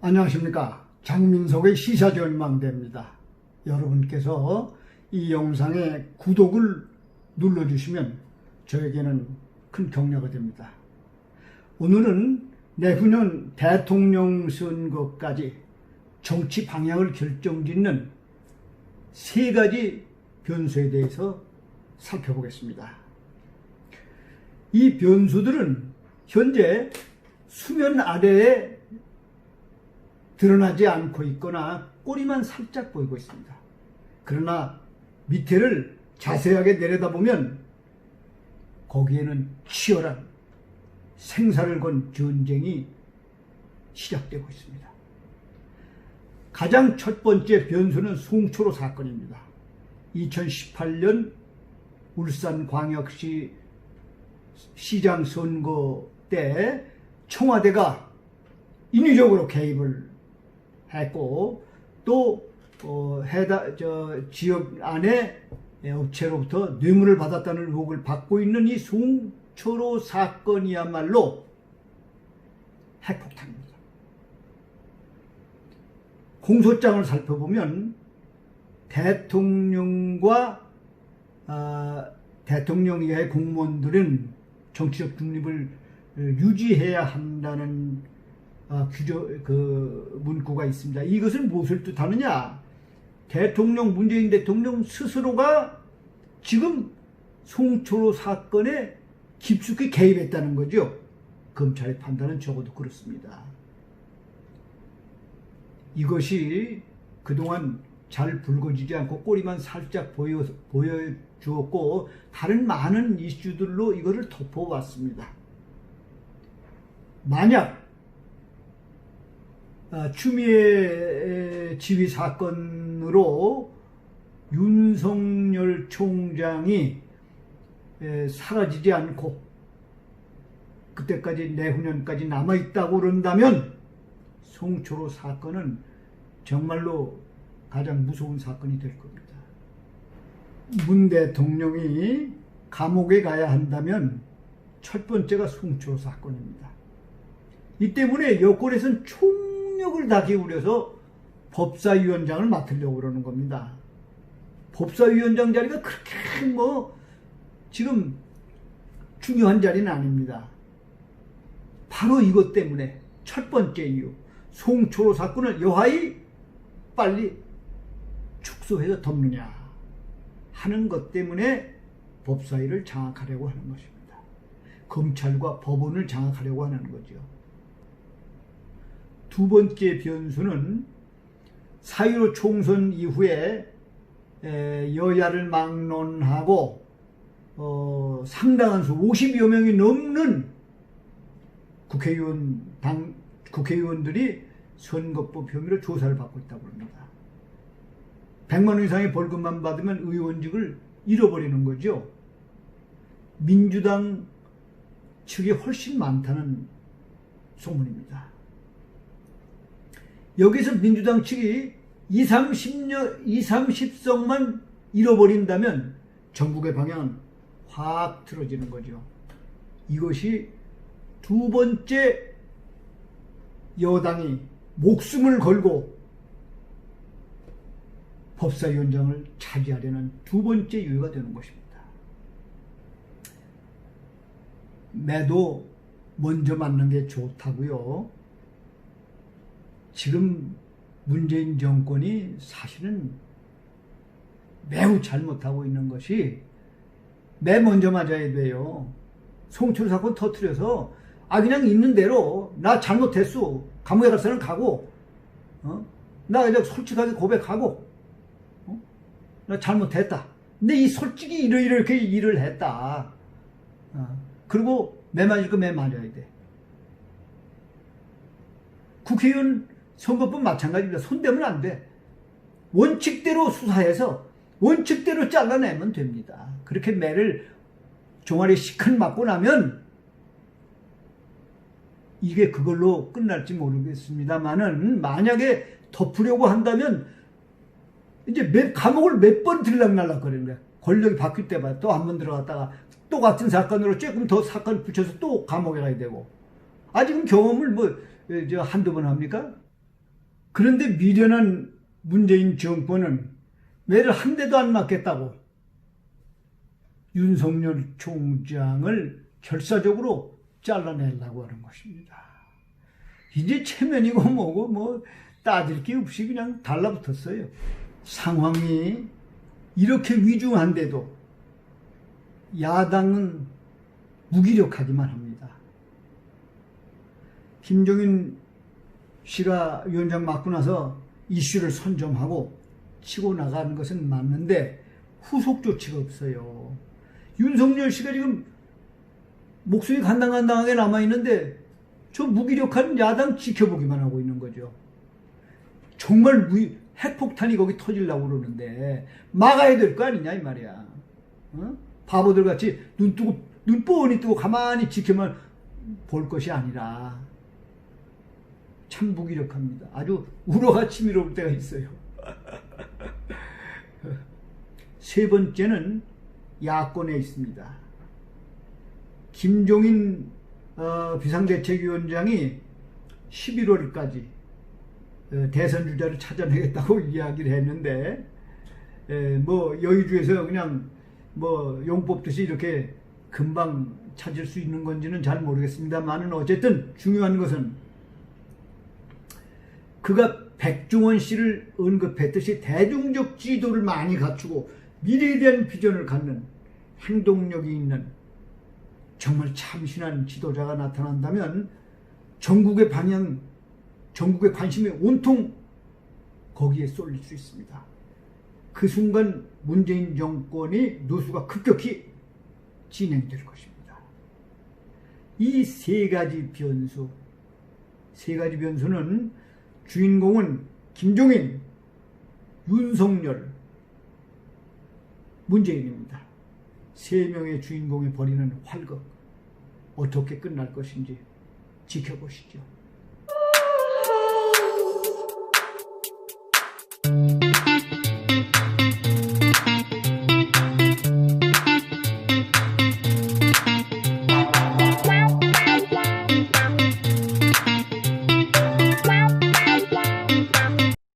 안녕하십니까. 장민석의 시사전망대입니다. 여러분께서 이 영상에 구독을 눌러주시면 저에게는 큰 격려가 됩니다. 오늘은 내후년 대통령 선거까지 정치 방향을 결정짓는 세 가지 변수에 대해서 살펴보겠습니다. 이 변수들은 현재 수면 아래에 드러나지 않고 있거나 꼬리만 살짝 보이고 있습니다. 그러나 밑에를 자세하게 내려다보면 거기에는 치열한 생사를 건 전쟁이 시작되고 있습니다. 가장 첫 번째 변수는 송초로 사건입니다. 2018년 울산광역시 시장 선거 때 청와대가 인위적으로 개입을 했고 또 지역 안에 업체로부터 뇌물을 받았다는 의혹을 받고 있는 이 송초로 사건이야말로 핵폭탄입니다. 공소장을 살펴보면 대통령과 대통령 이하의 공무원들은 정치적 중립을 유지해야 한다는 문구가 있습니다. 이것은 무엇을 뜻하느냐? 문재인 대통령 스스로가 지금 송초로 사건에 깊숙이 개입했다는 거죠. 검찰의 판단은 적어도 그렇습니다. 이것이 그동안 잘 불거지지 않고 꼬리만 살짝 보여주었고 다른 많은 이슈들로 이거를 덮어왔습니다. 만약 추미애 지휘 사건으로 윤석열 총장이 사라지지 않고 그때까지 내후년까지 남아있다고 그런다면 송초로 사건은 정말로 가장 무서운 사건이 될 겁니다. 문 대통령이 감옥에 가야 한다면 첫 번째가 송초로 사건입니다. 이 때문에 여권에서는 총력을 다 기울여서 법사위원장을 맡으려고 그러는 겁니다. 법사위원장 자리가 그렇게 지금 중요한 자리는 아닙니다. 바로 이것 때문에 첫 번째 이유, 송초로 사건을 여하이 빨리 축소해서 덮느냐 하는 것 때문에 법사위를 장악하려고 하는 것입니다. 검찰과 법원을 장악하려고 하는 거죠. 두 번째 변수는 4.15 총선 이후에 여야를 막론하고 상당한 수 50여 명이 넘는 국회의원들이 선거법 혐의로 조사를 받고 있다고 합니다. 100만 원 이상의 벌금만 받으면 의원직을 잃어버리는 거죠. 민주당 측이 훨씬 많다는 소문입니다. 여기서 민주당 측이 30석만 잃어버린다면 전국의 방향은 확 틀어지는 거죠. 이것이 두 번째 여당이 목숨을 걸고 법사위원장을 차지하려는 두 번째 이유가 되는 것입니다. 매도 먼저 맞는 게 좋다고요. 지금 문재인 정권이 사실은 매우 잘못하고 있는 것이 매 먼저 맞아야 돼요. 송초로 사건 터뜨려서 그냥 있는 대로 나 잘못했어. 감옥에 갈 사람 가고 나 그냥 솔직하게 고백하고 나 잘못했다. 근데 이 솔직히 이렇게 일을 했다. 그리고 매 맞을 거 매 맞아야 돼. 국회의원 선거법 마찬가지입니다. 손대면 안 돼. 원칙대로 수사해서 원칙대로 잘라내면 됩니다. 그렇게 매를 종아리 시큰 맞고 나면 이게 그걸로 끝날지 모르겠습니다만은 만약에 덮으려고 한다면 이제 감옥을 몇 번 들락날락 거리는 거야. 권력이 바뀔 때마다 또 한 번 들어갔다가 또 같은 사건으로 조금 더 사건 붙여서 또 감옥에 가야 되고. 아직은 경험을 한두 번 합니까? 그런데 미련한 문재인 정권은 매를 한 대도 안 맞겠다고 윤석열 총장을 결사적으로 잘라내려고 하는 것입니다. 이제 체면이고 뭐고 뭐 따질 게 없이 그냥 달라붙었어요. 상황이 이렇게 위중한데도 야당은 무기력하기만 합니다. 김종인 씨가 위원장 맡고 나서 이슈를 선점하고 치고 나가는 것은 맞는데 후속 조치가 없어요. 윤석열 씨가 지금 목소리 간당간당하게 남아있는데 저 무기력한 야당 지켜보기만 하고 있는 거죠. 정말 핵폭탄이 거기 터지려고 그러는데 막아야 될 거 아니냐 이 말이야. 어? 바보들 같이 눈 뻔히 뜨고 가만히 지켜만 볼 것이 아니라 참 무기력합니다. 아주 우러가 치밀어올 때가 있어요. 세 번째는 야권에 있습니다. 김종인 비상대책위원장이 11월까지 대선 주자를 찾아내겠다고 이야기를 했는데 뭐 여의주에서 그냥 뭐 용 뽑듯이 이렇게 금방 찾을 수 있는 건지는 잘 모르겠습니다만은 어쨌든 중요한 것은 그가 백종원 씨를 언급했듯이 대중적 지도를 많이 갖추고 미래에 대한 비전을 갖는 행동력이 있는 정말 참신한 지도자가 나타난다면 전국의 방향, 전국의 관심이 온통 거기에 쏠릴 수 있습니다. 그 순간 문재인 정권의 노수가 급격히 진행될 것입니다. 이 세 가지 변수는 주인공은 김종인, 윤석열, 문재인입니다. 세 명의 주인공이 벌이는 활극 어떻게 끝날 것인지 지켜보시죠.